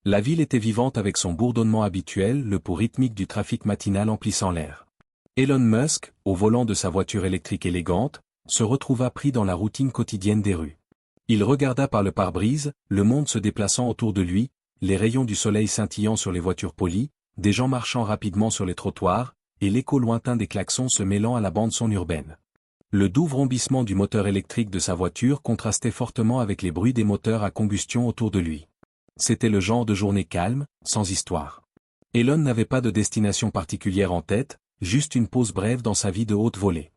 La ville était vivante avec son bourdonnement habituel, le pouls rythmique du trafic matinal emplissant l'air. Elon Musk, au volant de sa voiture électrique élégante, se retrouva pris dans la routine quotidienne des rues. Il regarda par le pare-brise, le monde se déplaçant autour de lui, les rayons du soleil scintillant sur les voitures polies, des gens marchant rapidement sur les trottoirs, et l'écho lointain des klaxons se mêlant à la bande-son urbaine. Le doux vrombissement du moteur électrique de sa voiture contrastait fortement avec les bruits des moteurs à combustion autour de lui. C'était le genre de journée calme, sans histoire. Elon n'avait pas de destination particulière en tête, juste une pause brève dans sa vie de haute volée.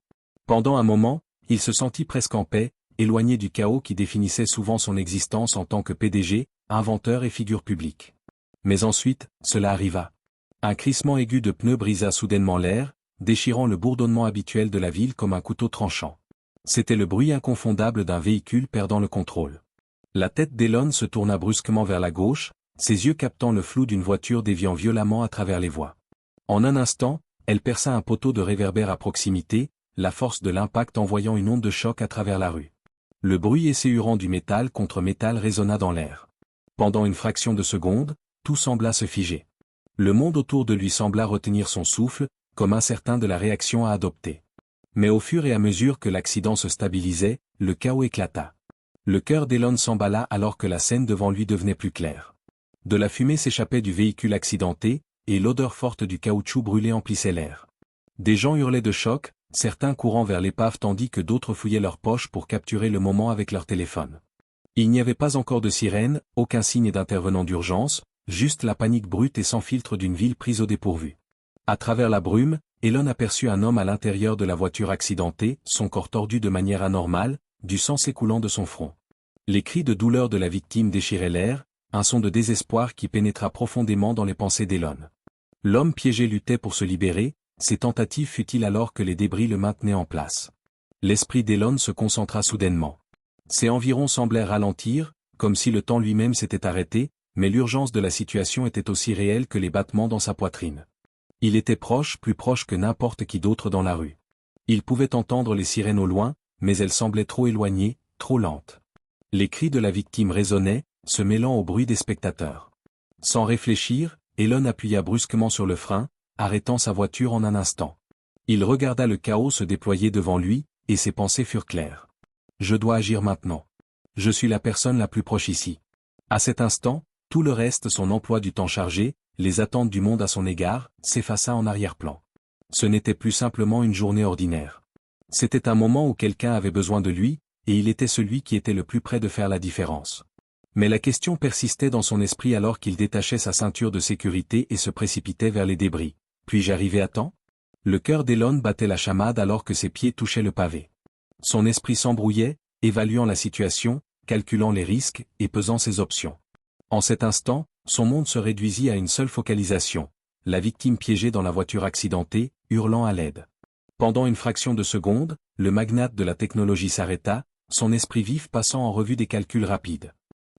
Pendant un moment, il se sentit presque en paix, éloigné du chaos qui définissait souvent son existence en tant que PDG, inventeur et figure publique. Mais ensuite, cela arriva. Un crissement aigu de pneus brisa soudainement l'air, déchirant le bourdonnement habituel de la ville comme un couteau tranchant. C'était le bruit inconfondable d'un véhicule perdant le contrôle. La tête d'Elon se tourna brusquement vers la gauche, ses yeux captant le flou d'une voiture déviant violemment à travers les voies. En un instant, elle perça un poteau de réverbère à proximité, la force de l'impact envoyant une onde de choc à travers la rue. Le bruit esséurant du métal contre métal résonna dans l'air. Pendant une fraction de seconde, tout sembla se figer. Le monde autour de lui sembla retenir son souffle, comme incertain de la réaction à adopter. Mais au fur et à mesure que l'accident se stabilisait, le chaos éclata. Le cœur d'Elon s'emballa alors que la scène devant lui devenait plus claire. De la fumée s'échappait du véhicule accidenté, et l'odeur forte du caoutchouc brûlé emplissait l'air. Des gens hurlaient de choc, certains courant vers l'épave tandis que d'autres fouillaient leurs poches pour capturer le moment avec leur téléphone. Il n'y avait pas encore de sirène, aucun signe d'intervenant d'urgence, juste la panique brute et sans filtre d'une ville prise au dépourvu. À travers la brume, Elon aperçut un homme à l'intérieur de la voiture accidentée, son corps tordu de manière anormale, du sang s'écoulant de son front. Les cris de douleur de la victime déchiraient l'air, un son de désespoir qui pénétra profondément dans les pensées d'Elon. L'homme piégé luttait pour se libérer, ses tentatives futiles alors que les débris le maintenaient en place. L'esprit d'Elon se concentra soudainement. Ses environs semblèrent ralentir, comme si le temps lui-même s'était arrêté, mais l'urgence de la situation était aussi réelle que les battements dans sa poitrine. Il était proche, plus proche que n'importe qui d'autre dans la rue. Il pouvait entendre les sirènes au loin, mais elles semblaient trop éloignées, trop lentes. Les cris de la victime résonnaient, se mêlant au bruit des spectateurs. Sans réfléchir, Elon appuya brusquement sur le frein, arrêtant sa voiture en un instant. Il regarda le chaos se déployer devant lui, et ses pensées furent claires. Je dois agir maintenant. Je suis la personne la plus proche ici. À cet instant, tout le reste, son emploi du temps chargé, les attentes du monde à son égard, s'effaça en arrière-plan. Ce n'était plus simplement une journée ordinaire. C'était un moment où quelqu'un avait besoin de lui, et il était celui qui était le plus près de faire la différence. Mais la question persistait dans son esprit alors qu'il détachait sa ceinture de sécurité et se précipitait vers les débris. Puis-je arriver à temps? Le cœur d'Elon battait la chamade alors que ses pieds touchaient le pavé. Son esprit s'embrouillait, évaluant la situation, calculant les risques et pesant ses options. En cet instant, son monde se réduisit à une seule focalisation, la victime piégée dans la voiture accidentée, hurlant à l'aide. Pendant une fraction de seconde, le magnate de la technologie s'arrêta, son esprit vif passant en revue des calculs rapides.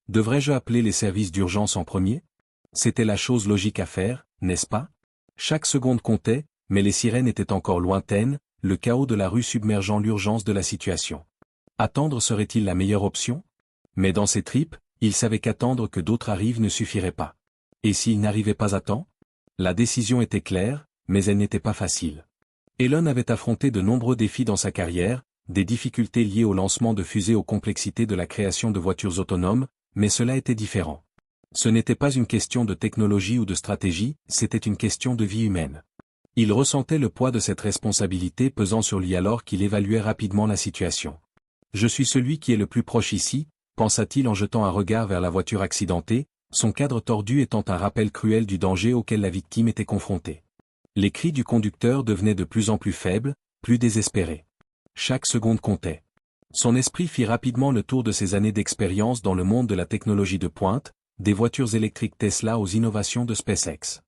Devrais-je appeler les services d'urgence en premier? C'était la chose logique à faire, n'est-ce pas? Chaque seconde comptait, mais les sirènes étaient encore lointaines, le chaos de la rue submergeant l'urgence de la situation. Attendre serait-il la meilleure option? Mais dans ses tripes, il savait qu'attendre que d'autres arrivent ne suffirait pas. Et s'il n'arrivait pas à temps? La décision était claire, mais elle n'était pas facile. Elon avait affronté de nombreux défis dans sa carrière, des difficultés liées au lancement de fusées aux complexités de la création de voitures autonomes, mais cela était différent. Ce n'était pas une question de technologie ou de stratégie, c'était une question de vie humaine. Il ressentait le poids de cette responsabilité pesant sur lui alors qu'il évaluait rapidement la situation. Je suis celui qui est le plus proche ici, pensa-t-il en jetant un regard vers la voiture accidentée, son cadre tordu étant un rappel cruel du danger auquel la victime était confrontée. Les cris du conducteur devenaient de plus en plus faibles, plus désespérés. Chaque seconde comptait. Son esprit fit rapidement le tour de ses années d'expérience dans le monde de la technologie de pointe, des voitures électriques Tesla aux innovations de SpaceX.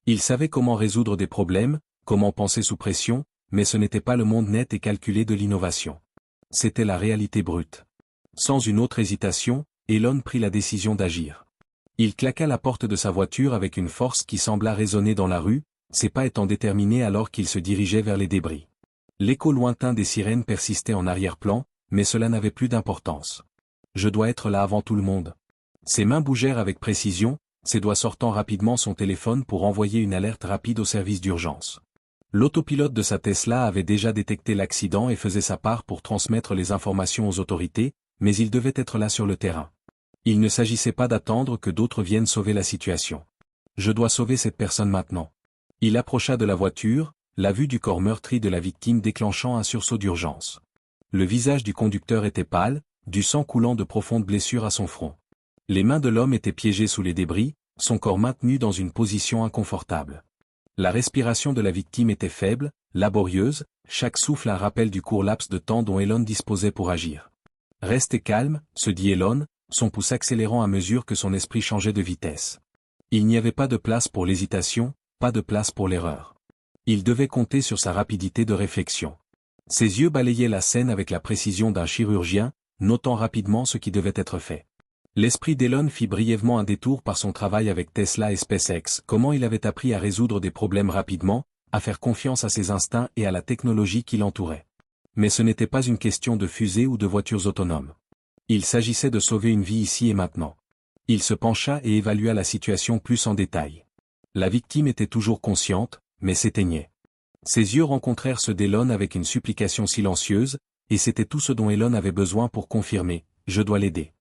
Il savait comment résoudre des problèmes, comment penser sous pression, mais ce n'était pas le monde net et calculé de l'innovation. C'était la réalité brute. Sans une autre hésitation, Elon prit la décision d'agir. Il claqua la porte de sa voiture avec une force qui sembla résonner dans la rue, ses pas étant déterminés alors qu'il se dirigeait vers les débris. L'écho lointain des sirènes persistait en arrière-plan, mais cela n'avait plus d'importance. Je dois être là avant tout le monde. Ses mains bougèrent avec précision, ses doigts sortant rapidement son téléphone pour envoyer une alerte rapide au service d'urgence. L'autopilote de sa Tesla avait déjà détecté l'accident et faisait sa part pour transmettre les informations aux autorités, mais il devait être là sur le terrain. Il ne s'agissait pas d'attendre que d'autres viennent sauver la situation. Je dois sauver cette personne maintenant. Il approcha de la voiture, la vue du corps meurtri de la victime déclenchant un sursaut d'urgence. Le visage du conducteur était pâle, du sang coulant de profondes blessures à son front. Les mains de l'homme étaient piégées sous les débris, son corps maintenu dans une position inconfortable. La respiration de la victime était faible, laborieuse, chaque souffle un rappel du court laps de temps dont Elon disposait pour agir. « Restez calme », se dit Elon, son pouce accélérant à mesure que son esprit changeait de vitesse. Il n'y avait pas de place pour l'hésitation, pas de place pour l'erreur. Il devait compter sur sa rapidité de réflexion. Ses yeux balayaient la scène avec la précision d'un chirurgien, notant rapidement ce qui devait être fait. L'esprit d'Elon fit brièvement un détour par son travail avec Tesla et SpaceX, comment il avait appris à résoudre des problèmes rapidement, à faire confiance à ses instincts et à la technologie qui l'entourait. Mais ce n'était pas une question de fusées ou de voitures autonomes. Il s'agissait de sauver une vie ici et maintenant. Il se pencha et évalua la situation plus en détail. La victime était toujours consciente, mais s'éteignait. Ses yeux rencontrèrent ceux d'Elon avec une supplication silencieuse, et c'était tout ce dont Elon avait besoin pour confirmer « Je dois l'aider ».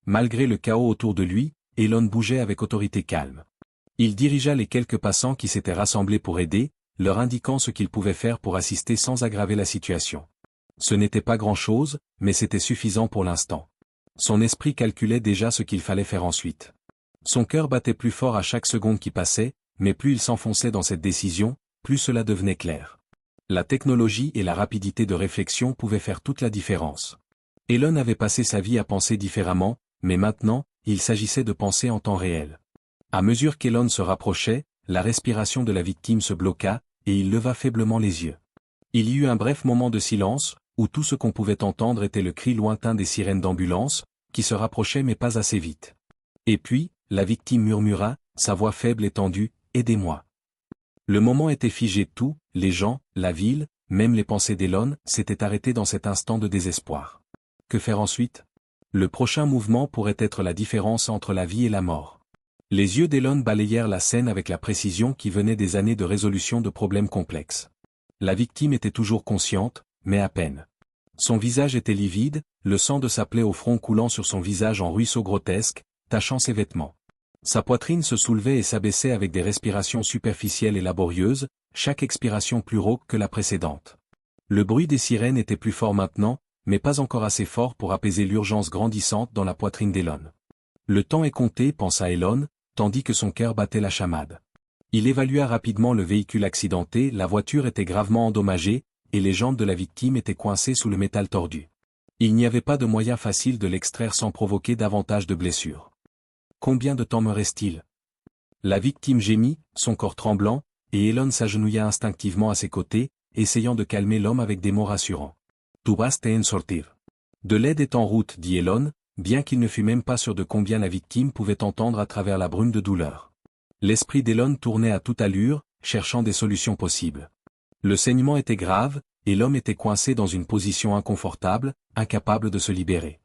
Malgré le chaos autour de lui, Elon bougeait avec autorité calme. Il dirigea les quelques passants qui s'étaient rassemblés pour aider, leur indiquant ce qu'ils pouvaient faire pour assister sans aggraver la situation. Ce n'était pas grand-chose, mais c'était suffisant pour l'instant. Son esprit calculait déjà ce qu'il fallait faire ensuite. Son cœur battait plus fort à chaque seconde qui passait, mais plus il s'enfonçait dans cette décision, plus cela devenait clair. La technologie et la rapidité de réflexion pouvaient faire toute la différence. Elon avait passé sa vie à penser différemment, mais maintenant, il s'agissait de penser en temps réel. À mesure qu'Elon se rapprochait, la respiration de la victime se bloqua, et il leva faiblement les yeux. Il y eut un bref moment de silence, où tout ce qu'on pouvait entendre était le cri lointain des sirènes d'ambulance, qui se rapprochaient mais pas assez vite. Et puis, la victime murmura, sa voix faible et tendue, « Aidez-moi ». Le moment était figé, tout, les gens, la ville, même les pensées d'Elon, s'étaient arrêtés dans cet instant de désespoir. Que faire ensuite? Le prochain mouvement pourrait être la différence entre la vie et la mort. Les yeux d'Elon balayèrent la scène avec la précision qui venait des années de résolution de problèmes complexes. La victime était toujours consciente, mais à peine. Son visage était livide, le sang de sa plaie au front coulant sur son visage en ruisseaux grotesques, tachant ses vêtements. Sa poitrine se soulevait et s'abaissait avec des respirations superficielles et laborieuses, chaque expiration plus rauque que la précédente. Le bruit des sirènes était plus fort maintenant, mais pas encore assez fort pour apaiser l'urgence grandissante dans la poitrine d'Elon. Le temps est compté, pensa Elon, tandis que son cœur battait la chamade. Il évalua rapidement le véhicule accidenté, la voiture était gravement endommagée, et les jambes de la victime étaient coincées sous le métal tordu. Il n'y avait pas de moyen facile de l'extraire sans provoquer davantage de blessures. Combien de temps me reste-t-il? La victime gémit, son corps tremblant, et Elon s'agenouilla instinctivement à ses côtés, essayant de calmer l'homme avec des mots rassurants. Tu vas en sortir. De l'aide est en route, dit Elon, bien qu'il ne fût même pas sûr de combien la victime pouvait entendre à travers la brume de douleur. L'esprit d'Elon tournait à toute allure, cherchant des solutions possibles. Le saignement était grave, et l'homme était coincé dans une position inconfortable, incapable de se libérer.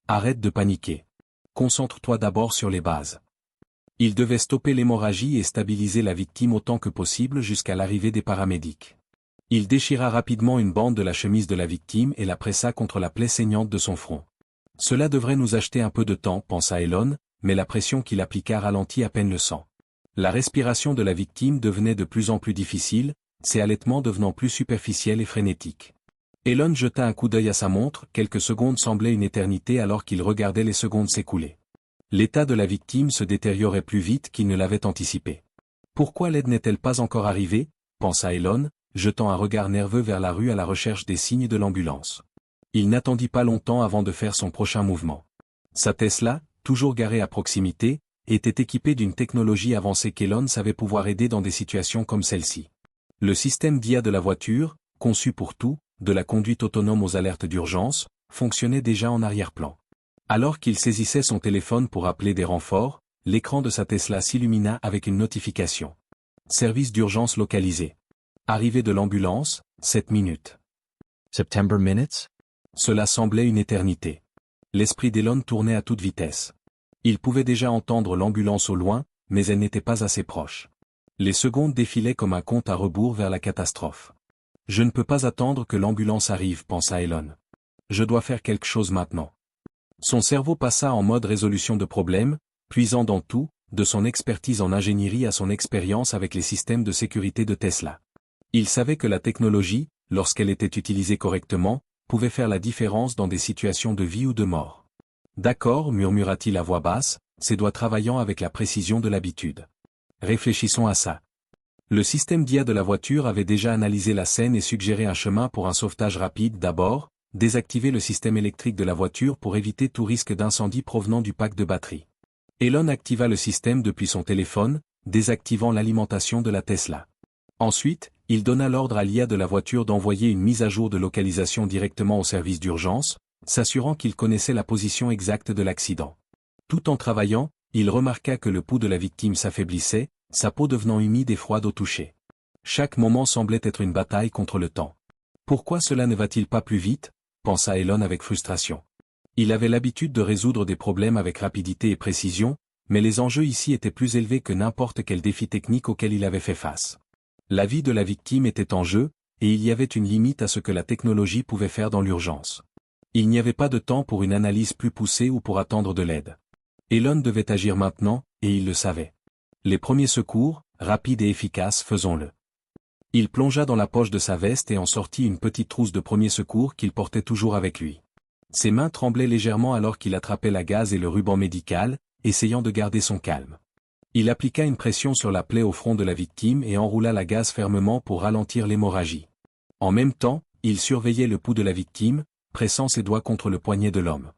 Arrête de paniquer. Concentre-toi d'abord sur les bases. Il devait stopper l'hémorragie et stabiliser la victime autant que possible jusqu'à l'arrivée des paramédics. Il déchira rapidement une bande de la chemise de la victime et la pressa contre la plaie saignante de son front. Cela devrait nous acheter un peu de temps, pensa Elon, mais la pression qu'il appliqua ralentit à peine le sang. La respiration de la victime devenait de plus en plus difficile, ses halètements devenant plus superficiels et frénétiques. Elon jeta un coup d'œil à sa montre, quelques secondes semblaient une éternité alors qu'il regardait les secondes s'écouler. L'état de la victime se détériorait plus vite qu'il ne l'avait anticipé. Pourquoi l'aide n'est-elle pas encore arrivée, pensa Elon, jetant un regard nerveux vers la rue à la recherche des signes de l'ambulance. Il n'attendit pas longtemps avant de faire son prochain mouvement. Sa Tesla, toujours garée à proximité, était équipée d'une technologie avancée qu'Elon savait pouvoir aider dans des situations comme celle-ci. Le système d'IA de la voiture, conçu pour tout, de la conduite autonome aux alertes d'urgence, fonctionnait déjà en arrière-plan. Alors qu'il saisissait son téléphone pour appeler des renforts, l'écran de sa Tesla s'illumina avec une notification. Service d'urgence localisé. Arrivée de l'ambulance, 7 minutes. September minutes? Cela semblait une éternité. L'esprit d'Elon tournait à toute vitesse. Il pouvait déjà entendre l'ambulance au loin, mais elle n'était pas assez proche. Les secondes défilaient comme un compte à rebours vers la catastrophe. Je ne peux pas attendre que l'ambulance arrive, pensa Elon. Je dois faire quelque chose maintenant. Son cerveau passa en mode résolution de problèmes, puisant dans tout, de son expertise en ingénierie à son expérience avec les systèmes de sécurité de Tesla. Il savait que la technologie, lorsqu'elle était utilisée correctement, pouvait faire la différence dans des situations de vie ou de mort. D'accord, murmura-t-il à voix basse, ses doigts travaillant avec la précision de l'habitude. Réfléchissons à ça. Le système d'IA de la voiture avait déjà analysé la scène et suggéré un chemin pour un sauvetage rapide. D'abord, désactiver le système électrique de la voiture pour éviter tout risque d'incendie provenant du pack de batterie. Elon activa le système depuis son téléphone, désactivant l'alimentation de la Tesla. Ensuite, il donna l'ordre à l'IA de la voiture d'envoyer une mise à jour de localisation directement au service d'urgence, s'assurant qu'il connaissait la position exacte de l'accident. Tout en travaillant, il remarqua que le pouls de la victime s'affaiblissait, sa peau devenant humide et froide au toucher. Chaque moment semblait être une bataille contre le temps. Pourquoi cela ne va-t-il pas plus vite, pensa Elon avec frustration. Il avait l'habitude de résoudre des problèmes avec rapidité et précision, mais les enjeux ici étaient plus élevés que n'importe quel défi technique auquel il avait fait face. La vie de la victime était en jeu, et il y avait une limite à ce que la technologie pouvait faire dans l'urgence. Il n'y avait pas de temps pour une analyse plus poussée ou pour attendre de l'aide. Elon devait agir maintenant, et il le savait. Les premiers secours, rapides et efficaces, faisons-le. Il plongea dans la poche de sa veste et en sortit une petite trousse de premiers secours qu'il portait toujours avec lui. Ses mains tremblaient légèrement alors qu'il attrapait la gaze et le ruban médical, essayant de garder son calme. Il appliqua une pression sur la plaie au front de la victime et enroula la gaze fermement pour ralentir l'hémorragie. En même temps, il surveillait le pouls de la victime, pressant ses doigts contre le poignet de l'homme.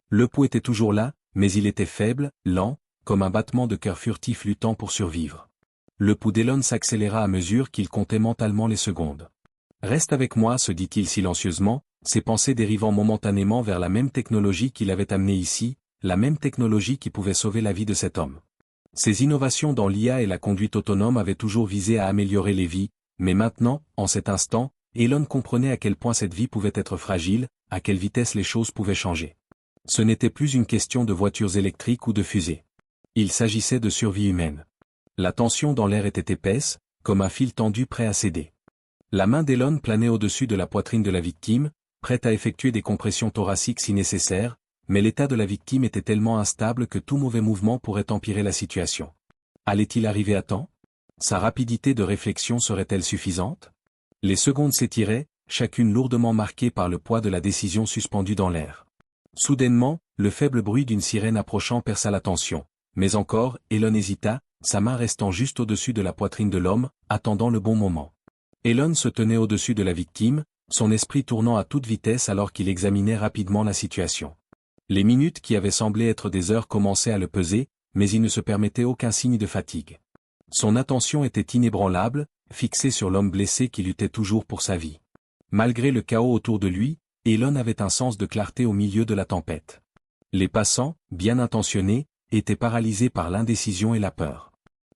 Le pouls était toujours là, mais il était faible, lent, comme un battement de cœur furtif luttant pour survivre. Le pouls d'Elon s'accéléra à mesure qu'il comptait mentalement les secondes. « Reste avec moi » se dit-il silencieusement, ses pensées dérivant momentanément vers la même technologie qui l'avait amené ici, la même technologie qui pouvait sauver la vie de cet homme. Ces innovations dans l'IA et la conduite autonome avaient toujours visé à améliorer les vies, mais maintenant, en cet instant, Elon comprenait à quel point cette vie pouvait être fragile, à quelle vitesse les choses pouvaient changer. Ce n'était plus une question de voitures électriques ou de fusées. Il s'agissait de survie humaine. La tension dans l'air était épaisse, comme un fil tendu prêt à céder. La main d'Elon planait au-dessus de la poitrine de la victime, prête à effectuer des compressions thoraciques si nécessaire, mais l'état de la victime était tellement instable que tout mauvais mouvement pourrait empirer la situation. Allait-il arriver à temps? Sa rapidité de réflexion serait-elle suffisante? Les secondes s'étiraient, chacune lourdement marquée par le poids de la décision suspendue dans l'air. Soudainement, le faible bruit d'une sirène approchant perça la tension. Mais encore, Elon hésita, sa main restant juste au-dessus de la poitrine de l'homme, attendant le bon moment. Elon se tenait au-dessus de la victime, son esprit tournant à toute vitesse alors qu'il examinait rapidement la situation. Les minutes qui avaient semblé être des heures commençaient à le peser, mais il ne se permettait aucun signe de fatigue. Son attention était inébranlable, fixée sur l'homme blessé qui luttait toujours pour sa vie. Malgré le chaos autour de lui, Elon avait un sens de clarté au milieu de la tempête. Les passants, bien intentionnés, étaient paralysés par l'indécision et la peur.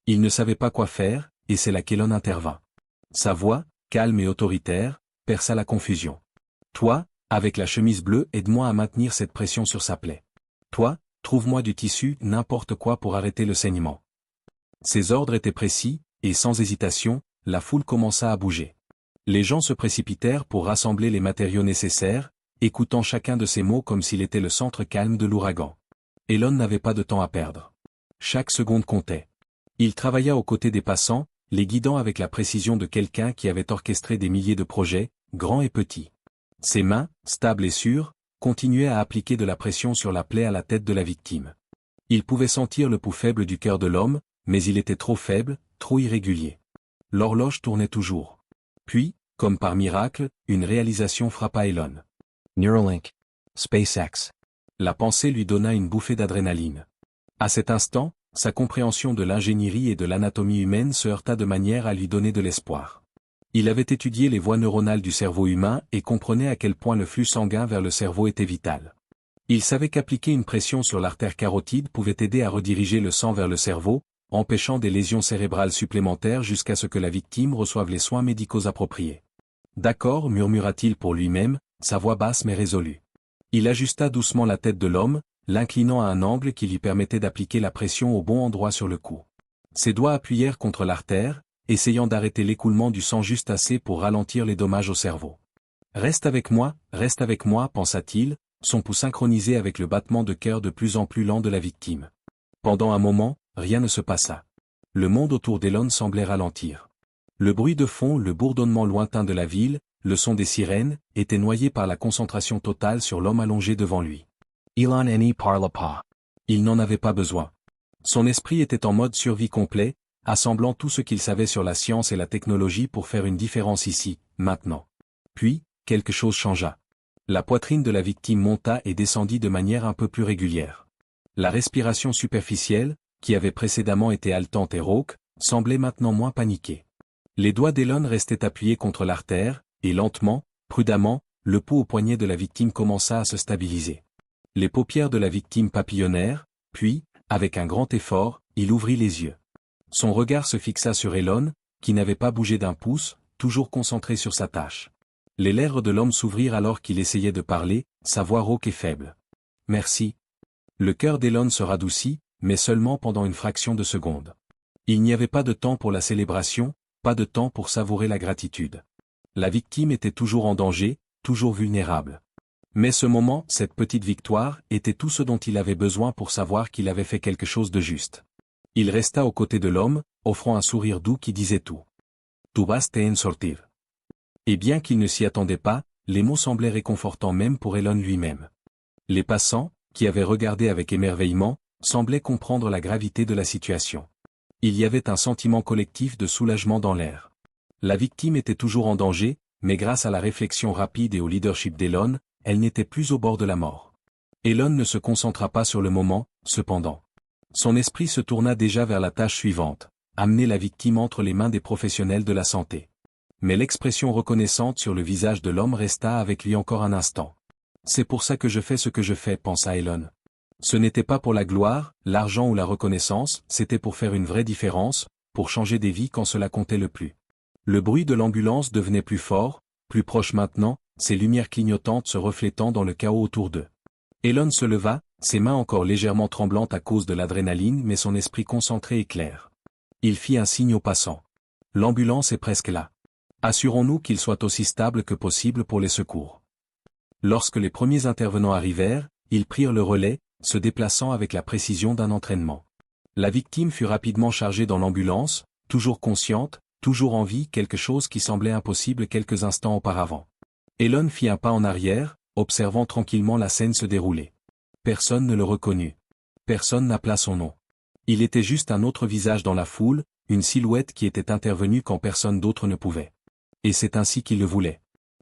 Ils ne savaient pas quoi faire, et c'est là qu'Elon intervint. Sa voix, calme et autoritaire, perça la confusion. « Toi, avec la chemise bleue, aide-moi à maintenir cette pression sur sa plaie. Toi, trouve-moi du tissu, n'importe quoi pour arrêter le saignement. » Ses ordres étaient précis, et sans hésitation, la foule commença à bouger. Les gens se précipitèrent pour rassembler les matériaux nécessaires, écoutant chacun de ces mots comme s'il était le centre calme de l'ouragan. Elon n'avait pas de temps à perdre. Chaque seconde comptait. Il travailla aux côtés des passants, les guidant avec la précision de quelqu'un qui avait orchestré des milliers de projets, grands et petits. Ses mains, stables et sûres, continuaient à appliquer de la pression sur la plaie à la tête de la victime. Il pouvait sentir le pouls faible du cœur de l'homme, mais il était trop faible, trop irrégulier. L'horloge tournait toujours. Puis, comme par miracle, une réalisation frappa Elon. Neuralink. SpaceX. La pensée lui donna une bouffée d'adrénaline. À cet instant, sa compréhension de l'ingénierie et de l'anatomie humaine se heurta de manière à lui donner de l'espoir. Il avait étudié les voies neuronales du cerveau humain et comprenait à quel point le flux sanguin vers le cerveau était vital. Il savait qu'appliquer une pression sur l'artère carotide pouvait aider à rediriger le sang vers le cerveau, empêchant des lésions cérébrales supplémentaires jusqu'à ce que la victime reçoive les soins médicaux appropriés. « D'accord » murmura-t-il pour lui-même, sa voix basse mais résolue. Il ajusta doucement la tête de l'homme, l'inclinant à un angle qui lui permettait d'appliquer la pression au bon endroit sur le cou. Ses doigts appuyèrent contre l'artère, essayant d'arrêter l'écoulement du sang juste assez pour ralentir les dommages au cerveau. Reste avec moi, pensa-t-il, son pouls synchronisé avec le battement de cœur de plus en plus lent de la victime. Pendant un moment, rien ne se passa. Le monde autour d'Elon semblait ralentir. Le bruit de fond, le bourdonnement lointain de la ville, le son des sirènes, était noyé par la concentration totale sur l'homme allongé devant lui. Elon n'y parle pas. Il n'en avait pas besoin. Son esprit était en mode survie complet, assemblant tout ce qu'il savait sur la science et la technologie pour faire une différence ici, maintenant. Puis, quelque chose changea. La poitrine de la victime monta et descendit de manière un peu plus régulière. La respiration superficielle, qui avait précédemment été haletante et rauque, semblait maintenant moins paniquée. Les doigts d'Elon restaient appuyés contre l'artère, et lentement, prudemment, le pouls au poignet de la victime commença à se stabiliser. Les paupières de la victime papillonnèrent, puis, avec un grand effort, il ouvrit les yeux. Son regard se fixa sur Elon, qui n'avait pas bougé d'un pouce, toujours concentré sur sa tâche. Les lèvres de l'homme s'ouvrirent alors qu'il essayait de parler, sa voix rauque et faible. « Merci. » Le cœur d'Elon se radoucit, mais seulement pendant une fraction de seconde. Il n'y avait pas de temps pour la célébration, pas de temps pour savourer la gratitude. La victime était toujours en danger, toujours vulnérable. Mais ce moment, cette petite victoire, était tout ce dont il avait besoin pour savoir qu'il avait fait quelque chose de juste. Il resta aux côtés de l'homme, offrant un sourire doux qui disait tout. « Tu vas en sortir. » Et bien qu'il ne s'y attendait pas, les mots semblaient réconfortants même pour Elon lui-même. Les passants, qui avaient regardé avec émerveillement, semblaient comprendre la gravité de la situation. Il y avait un sentiment collectif de soulagement dans l'air. La victime était toujours en danger, mais grâce à la réflexion rapide et au leadership d'Elon, elle n'était plus au bord de la mort. Elon ne se concentra pas sur le moment, cependant. Son esprit se tourna déjà vers la tâche suivante, amener la victime entre les mains des professionnels de la santé. Mais l'expression reconnaissante sur le visage de l'homme resta avec lui encore un instant. « C'est pour ça que je fais ce que je fais, pensa Elon. Ce n'était pas pour la gloire, l'argent ou la reconnaissance, c'était pour faire une vraie différence, pour changer des vies quand cela comptait le plus. » Le bruit de l'ambulance devenait plus fort, plus proche maintenant, ses lumières clignotantes se reflétant dans le chaos autour d'eux. Elon se leva, ses mains encore légèrement tremblantes à cause de l'adrénaline mais son esprit concentré et clair. Il fit un signe aux passants. « L'ambulance est presque là. Assurons-nous qu'il soit aussi stable que possible pour les secours. » Lorsque les premiers intervenants arrivèrent, ils prirent le relais, se déplaçant avec la précision d'un entraînement. La victime fut rapidement chargée dans l'ambulance, toujours consciente, toujours en vie, quelque chose qui semblait impossible quelques instants auparavant. Elon fit un pas en arrière, observant tranquillement la scène se dérouler. Personne ne le reconnut. Personne n'appela son nom. Il était juste un autre visage dans la foule, une silhouette qui était intervenue quand personne d'autre ne pouvait. Et c'est ainsi qu'il le voulait.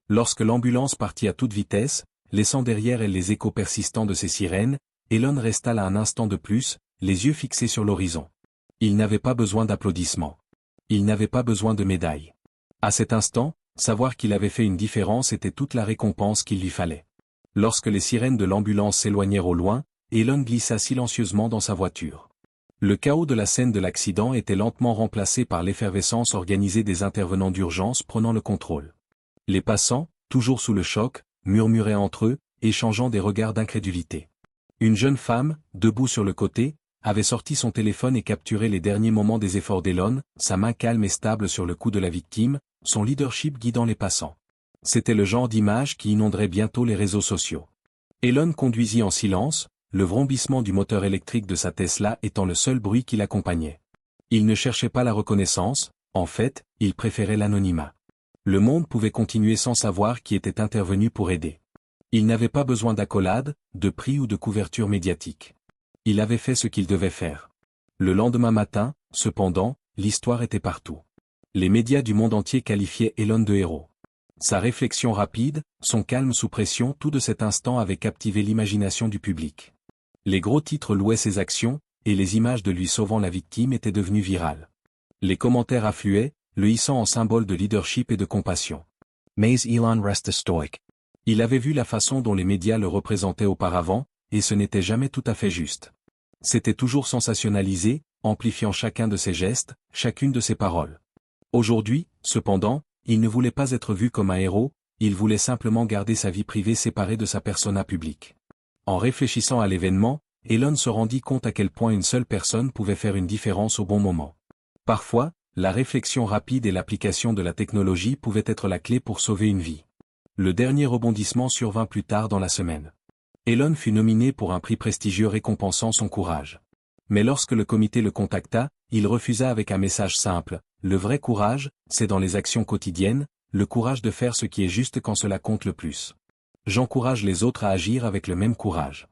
Lorsque l'ambulance partit à toute vitesse, laissant derrière elle les échos persistants de ses sirènes, Elon resta là un instant de plus, les yeux fixés sur l'horizon. Il n'avait pas besoin d'applaudissements. Il n'avait pas besoin de médailles. À cet instant, savoir qu'il avait fait une différence était toute la récompense qu'il lui fallait. Lorsque les sirènes de l'ambulance s'éloignèrent au loin, Elon glissa silencieusement dans sa voiture. Le chaos de la scène de l'accident était lentement remplacé par l'effervescence organisée des intervenants d'urgence prenant le contrôle. Les passants, toujours sous le choc, murmuraient entre eux, échangeant des regards d'incrédulité. Une jeune femme, debout sur le côté, avait sorti son téléphone et capturé les derniers moments des efforts d'Elon, sa main calme et stable sur le cou de la victime, son leadership guidant les passants. C'était le genre d'image qui inonderait bientôt les réseaux sociaux. Elon conduisit en silence, le vrombissement du moteur électrique de sa Tesla étant le seul bruit qui l'accompagnait. Il ne cherchait pas la reconnaissance, en fait, il préférait l'anonymat. Le monde pouvait continuer sans savoir qui était intervenu pour aider. Il n'avait pas besoin d'accolades, de prix ou de couverture médiatique. Il avait fait ce qu'il devait faire. Le lendemain matin, cependant, l'histoire était partout. Les médias du monde entier qualifiaient Elon de héros. Sa réflexion rapide, son calme sous pression, tout de cet instant avait captivé l'imagination du public. Les gros titres louaient ses actions, et les images de lui sauvant la victime étaient devenues virales. Les commentaires affluaient, le hissant en symbole de leadership et de compassion. Mais Elon reste stoïque. Il avait vu la façon dont les médias le représentaient auparavant, et ce n'était jamais tout à fait juste. C'était toujours sensationnalisé, amplifiant chacun de ses gestes, chacune de ses paroles. Aujourd'hui, cependant, il ne voulait pas être vu comme un héros, il voulait simplement garder sa vie privée séparée de sa persona publique. En réfléchissant à l'événement, Elon se rendit compte à quel point une seule personne pouvait faire une différence au bon moment. Parfois, la réflexion rapide et l'application de la technologie pouvaient être la clé pour sauver une vie. Le dernier rebondissement survint plus tard dans la semaine. Elon fut nominé pour un prix prestigieux récompensant son courage. Mais lorsque le comité le contacta, il refusa avec un message simple: le vrai courage, c'est dans les actions quotidiennes, le courage de faire ce qui est juste quand cela compte le plus. J'encourage les autres à agir avec le même courage.